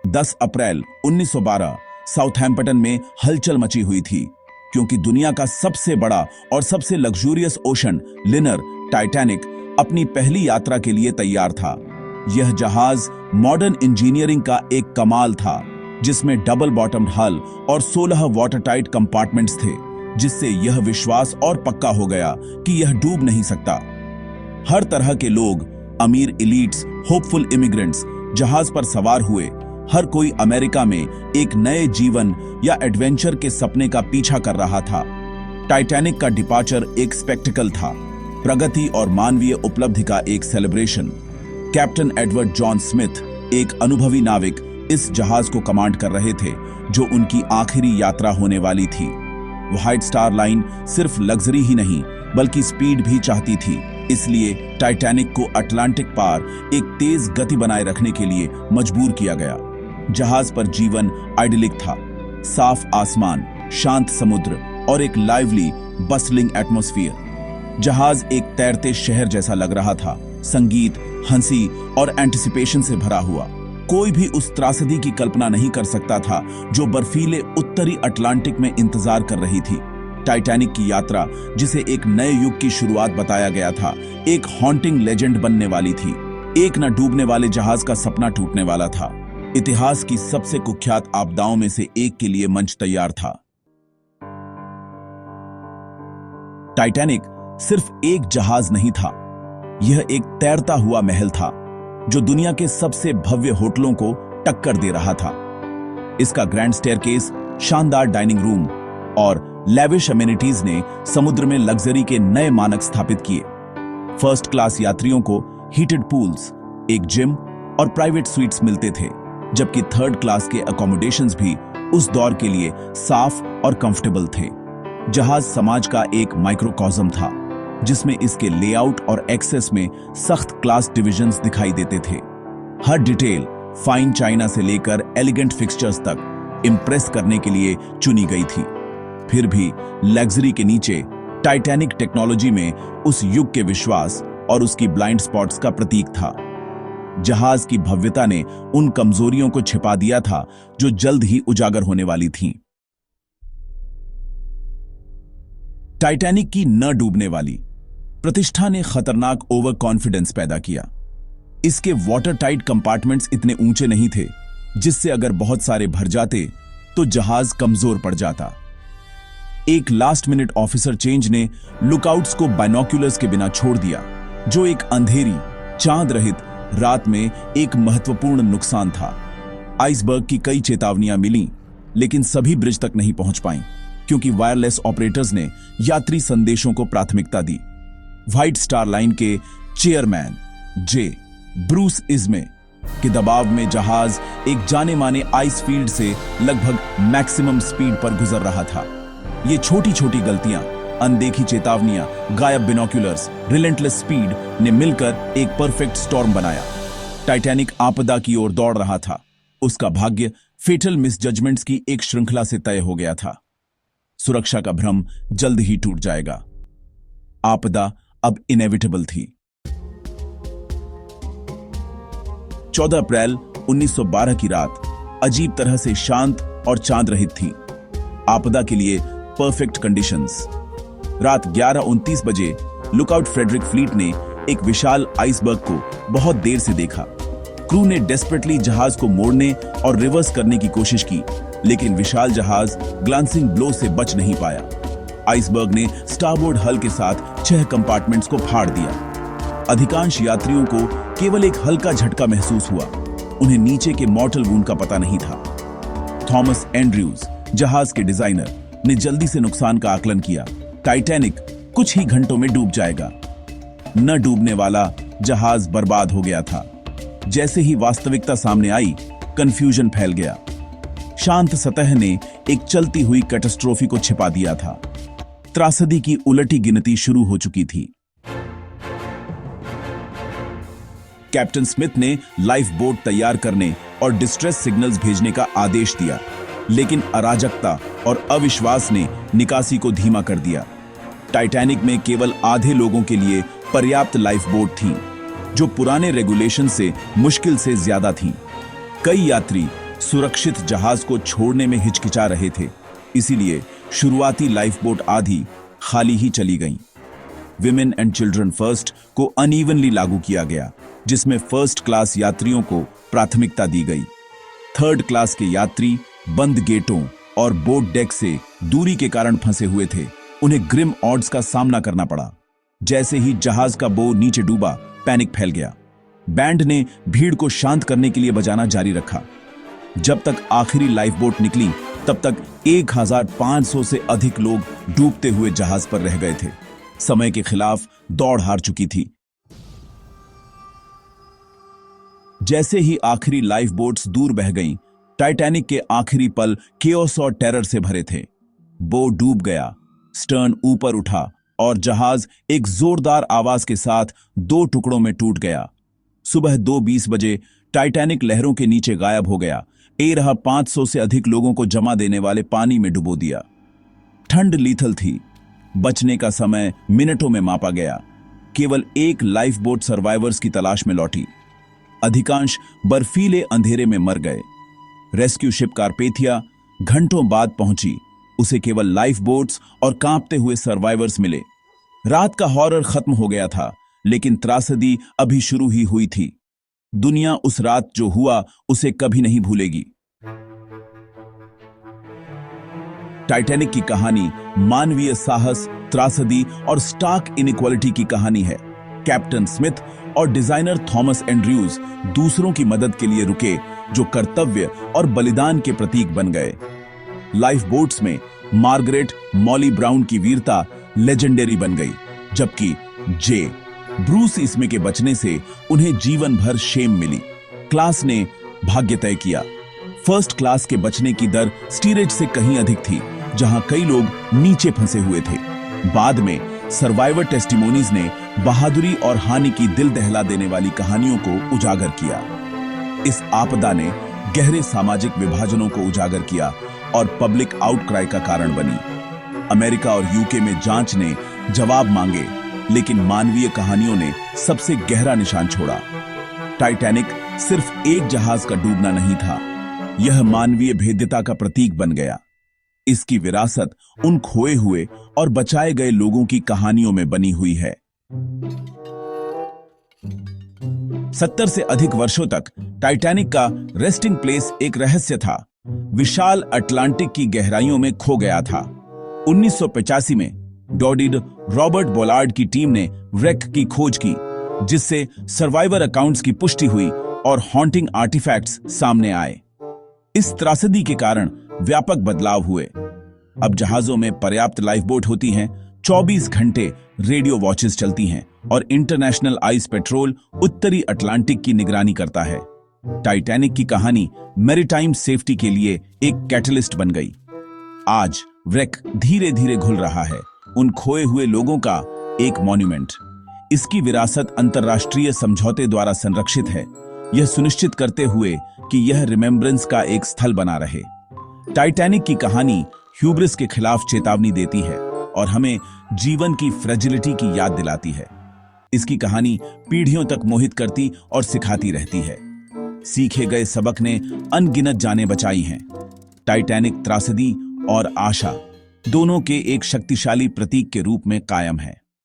10 अप्रैल 1912 Southampton में हलचल मची हुई थी, क्योंकि दुनिया का सबसे बड़ा और सबसे लग्जूरियस ओशन लिनर टाइटैनिक अपनी पहली यात्रा के लिए तैयार था। यह जहाज मॉडर्न इंजीनियरिंग का एक कमाल था, जिसमें डबल बॉटम्ड हल और 16 वाटरटाइट कंपार्टमेंट्स थे, जिससे यह विश्वास और पक्का हो गया कि यह डूब नहीं सकता। हर तरह के लोग, अमीर इलीट्स, होपफुल इमिग्रेंट्स जहाज पर सवार हुए। हर कोई अमेरिका में एक नए जीवन या एडवेंचर के सपने का पीछा कर रहा था। टाइटैनिक का डिपार्चर एक स्पेक्टिकल था, प्रगति और मानवीय उपलब्धि का एक celebration. Captain Edward John Smith, एक अनुभवी नाविक, इस जहाज को कमांड कर रहे थे, जो उनकी आखिरी यात्रा होने वाली थी। व्हाइट स्टार लाइन सिर्फ लग्जरी ही नहीं, बल्कि स्पीड भी चाहती थी। इसलिए टाइटैनिक को अटलांटिक पार एक तेज गति बनाए रखने के लिए मजबूर किया गया। जहाज पर जीवन आइडिलिक था, साफ आसमान, शांत समुद्र और एक लाइवली बस्टलिंग एटमॉस्फेयर। जहाज एक तैरते शहर जैसा लग रहा था, संगीत, हंसी और एंटिसिपेशन से भरा हुआ। कोई भी उस त्रासदी की कल्पना नहीं कर सकता था जो बर्फीले उत्तरी अटलांटिक में इंतजार कर रही थी। टाइटैनिक की यात्रा, जिसे एक नए युग की शुरुआत बताया गया था, एक हॉन्टिंग लेजेंड बनने वाली थी। एक न डूबने वाले जहाज का सपना टूटने वाला था। इतिहास की सबसे कुख्यात आपदाओं में से एक के लिए मंच तैयार था। टाइटैनिक सिर्फ एक जहाज नहीं था, यह एक तैरता हुआ महल था, जो दुनिया के सबसे भव्य होटलों को टक्कर दे रहा था। इसका ग्रैंड स्टेयरकेस, शानदार डाइनिंग रूम और लेविश अमेनिटीज ने समुद्र में लग्जरी के नए मानक स्थापित किए। फर्स्ट क्लास यात्रियों को हीटेड पूल्स, एक जिम और प्राइवेट स्वीट्स मिलते थे, जबकि थर्ड क्लास के अकोमोडेशंस भी उस दौर के लिए साफ और कंफर्टेबल थे। जहाज समाज का एक माइक्रोकॉस्म था, जिसमें इसके लेआउट और एक्सेस में सख्त क्लास डिविजन्स दिखाई देते थे। हर डिटेल, फाइन चाइना से लेकर एलिगेंट फिक्सचर्स तक, इंप्रेस करने के लिए चुनी गई थी। फिर भी लग्जरी के नीचे टाइटैनिक टेक्नोलॉजी में उस युग के विश्वास और उसकी ब्लाइंड स्पॉट्स का प्रतीक था। जहाज की भव्यता ने उन कमजोरियों को छिपा दिया था जो जल्द ही उजागर होने वाली थीं। टाइटैनिक की न डूबने वाली प्रतिष्ठा ने खतरनाक ओवर कॉन्फिडेंस पैदा किया। इसके वाटर टाइट कंपार्टमेंट्स इतने ऊंचे नहीं थे, जिससे अगर बहुत सारे भर जाते तो जहाज कमजोर पड़ जाता। एक लास्ट मिनट ऑफिसर चेंज ने लुकआउट्स को बाइनोक्यूलर्स के बिना छोड़ दिया, जो एक अंधेरी, चांद रहित रात में एक महत्वपूर्ण नुकसान था। आइसबर्ग की कई चेतावनियां मिलीं, लेकिन सभी ब्रिज तक नहीं पहुंच पाईं, क्योंकि वायरलेस ऑपरेटर्स ने यात्री संदेशों को प्राथमिकता दी। व्हाइट स्टार लाइन के चेयरमैन जे ब्रूस इज़मे के दबाव में जहाज एक जाने माने आइस फील्ड से लगभग मैक्सिमम स्पीड पर गुजर रहा था। ये छोटी छोटी गलतियां, अनदेखी चेतावनियां, गायब बिनोक्यूलर्स, रिलेंटलेस स्पीड ने मिलकर एक परफेक्ट स्टॉर्म बनाया। टाइटैनिक आपदा की ओर दौड़ रहा था। उसका भाग्य फेटल मिसजजमेंट्स की एक श्रृंखला से तय हो गया था। सुरक्षा का भ्रम जल्द ही टूट जाएगा। आपदा अब इनेविटेबल थी। 14 अप्रैल 1912 की रात अजीब तरह से शांत और चांद रहित थी। आपदा के लिए परफेक्ट कंडीशंस। रात 11:29 बजे लुकआउट फ्रेडरिक फ्लीट ने एक विशाल आइसबर्ग को बहुत देर से देखा। क्रू ने डेस्परेटली जहाज को मोड़ने और रिवर्स करने की कोशिश की, लेकिन विशाल जहाज ग्लांसिंग ब्लो से बच नहीं पाया। आइसबर्ग ने स्टारबोर्ड हल के साथ 6 कंपार्टमेंट्स को फाड़ दिया। अधिकांश यात्रियों को केवल एक हल्का झटका महसूस हुआ। उन्हें नीचे के मॉर्टल वुंड का पता नहीं था। थॉमस एंड्रयूज, जहाज के डिजाइनर, ने जल्दी से नुकसान का आकलन किया। टाइटैनिक कुछ ही घंटों में डूब जाएगा। न डूबने वाला जहाज बर्बाद हो गया था। जैसे ही वास्तविकता सामने आई, कंफ्यूजन फैल गया। शांत सतह ने एक चलती हुई कैटास्ट्रोफी को छिपा दिया था। त्रासदी की उलटी गिनती शुरू हो चुकी थी। कैप्टन स्मिथ ने लाइफ बोट तैयार करने और डिस्ट्रेस सिग्नल्स भेजने का आदेश दिया, लेकिन अराजकता और अविश्वास ने निकासी को धीमा कर दिया। टाइटैनिक में केवल आधे लोगों के लिए पर्याप्त लाइफ बोट थीं, जो पुराने रेगुलेशन से मुश्किल से ज्यादा थीं। कई यात्री सुरक्षित जहाज को छोड़ने में हिचकिचा रहे थे, इसीलिए शुरुआती लाइफ बोट आधी खाली ही चली गईं। विमेन एंड चिल्ड्रन फर्स्ट को अनइवनली लागू किया गया, जिसमें फर्स्ट क्लास यात्रियों को प्राथमिकता दी गई। थर्ड क्लास के यात्री बंद गेटों और बोट डेक से दूरी के कारण फंसे हुए थे। उन्हें ग्रिम ऑड्स का सामना करना पड़ा। जैसे ही जहाज का बो नीचे डूबा, पैनिक फैल गया। बैंड ने भीड़ को शांत करने के लिए बजाना जारी रखा। जब तक आखिरी लाइफ बोट निकली, तब तक 1500 से अधिक लोग डूबते हुए जहाज पर रह गए थे। समय के खिलाफ दौड़ हार चुकी थी। जैसे ही आखिरी लाइफ बोट्स दूर बह गईं, टाइटैनिक के आखिरी पल केओस और टेरर से भरे थे। बो डूब गया, स्टर्न ऊपर उठा और जहाज एक जोरदार आवाज के साथ 2 टुकड़ों में टूट गया। सुबह 2:20 बजे टाइटैनिक लहरों के नीचे गायब हो गया। रहा 500 से अधिक लोगों को जमा देने वाले पानी में डुबो दिया। ठंड लीथल थी। बचने का समय मिनटों में मापा गया। केवल एक लाइफ बोट सर्वाइवर्स की तलाश में लौटी। अधिकांश बर्फीले अंधेरे में मर गए। रेस्क्यू शिप कारपेथिया घंटों बाद पहुंची। उसे केवल लाइफ बोट्स और कांपते हुए सर्वाइवर्स मिले। रात का हॉरर खत्म हो गया था, लेकिन त्रासदी अभी शुरू ही हुई थी। दुनिया उस रात जो हुआ उसे कभी नहीं भूलेगी। टाइटैनिक की कहानी मानवीय साहस, त्रासदी और स्टार्क इनइक्वालिटी की कहानी है। कैप्टन स्मिथ और डिजाइनर थॉमस एंड्रयूज दूसरों की मदद के लिए रुके, जो कर्तव्य और बलिदान के प्रतीक बन गए। लाइफ बोट्स में मार्गरेट मॉली ब्राउन की वीरता लेजेंडरी बन गई, जबकि जे ब्रूस इसमे के बचने से उन्हें जीवन भर शेम मिली। क्लास ने भाग्य तय किया। फर्स्ट क्लास के बचने की दर स्टीरेज से कहीं अधिक थी, जहां कई लोग नीचे फंसे हुए थे। बाद में सर्वाइवर टेस्टिमोनीज ने बहादुरी और हानि की दिल दहला देने वाली कहानियों को उजागर किया। इस आपदा ने गहरे सामाजिक विभाजनों को उजागर किया और पब्लिक आउटक्राई का कारण बनी। अमेरिका और यूके में जांच ने जवाब मांगे, लेकिन मानवीय कहानियों ने सबसे गहरा निशान छोड़ा। टाइटैनिक सिर्फ एक जहाज का डूबना नहीं था, यह मानवीय भेद्यता का प्रतीक बन गया। इसकी विरासत उन खोए हुए और बचाए गए लोगों की कहानियों में बनी हुई है। 70 से अधिक वर्षों तक टाइटैनिक का रेस्टिंग प्लेस एक रहस्य था। विशाल अटलांटिक की गहराइयों में खो गया था। 1985 में डॉडिड रॉबर्ट बोलार्ड की टीम ने व्रेक की खोज की, जिससे सर्वाइवर अकाउंट्स की पुष्टि हुई और हॉन्टिंग आर्टिफैक्ट्स सामने आए। इस त्रासदी के कारण व्यापक बदलाव हुए। अब जहाजों में पर्याप्त लाइफ बोट होती हैं, 24 घंटे रेडियो वॉचेस चलती हैं और इंटरनेशनल आइस पेट्रोल उत्तरी अटलांटिक की निगरानी करता है। टाइटैनिक की कहानी मैरीटाइम सेफ्टी के लिए एक कैटलिस्ट बन गई। आज व्रेक धीरे धीरे घुल रहा है, उन खोए हुए लोगों का एक मॉन्यूमेंट। इसकी विरासत अंतर्राष्ट्रीय समझौते द्वारा संरक्षित है, यह सुनिश्चित करते हुए कि यह रिमेम्बरेंस का एक स्थल बना रहे। टाइटैनिक की कहानी ह्यूब्रिस के खिलाफ चेतावनी देती है और हमें जीवन की फ्रेजिलिटी की याद दिलाती है। इसकी कहानी पीढ़ियों तक मोहित करती और सिखाती रहती है। सीखे गए सबक ने अनगिनत जानें बचाई हैं। टाइटैनिक त्रासदी और आशा दोनों के एक शक्तिशाली प्रतीक के रूप में कायम है।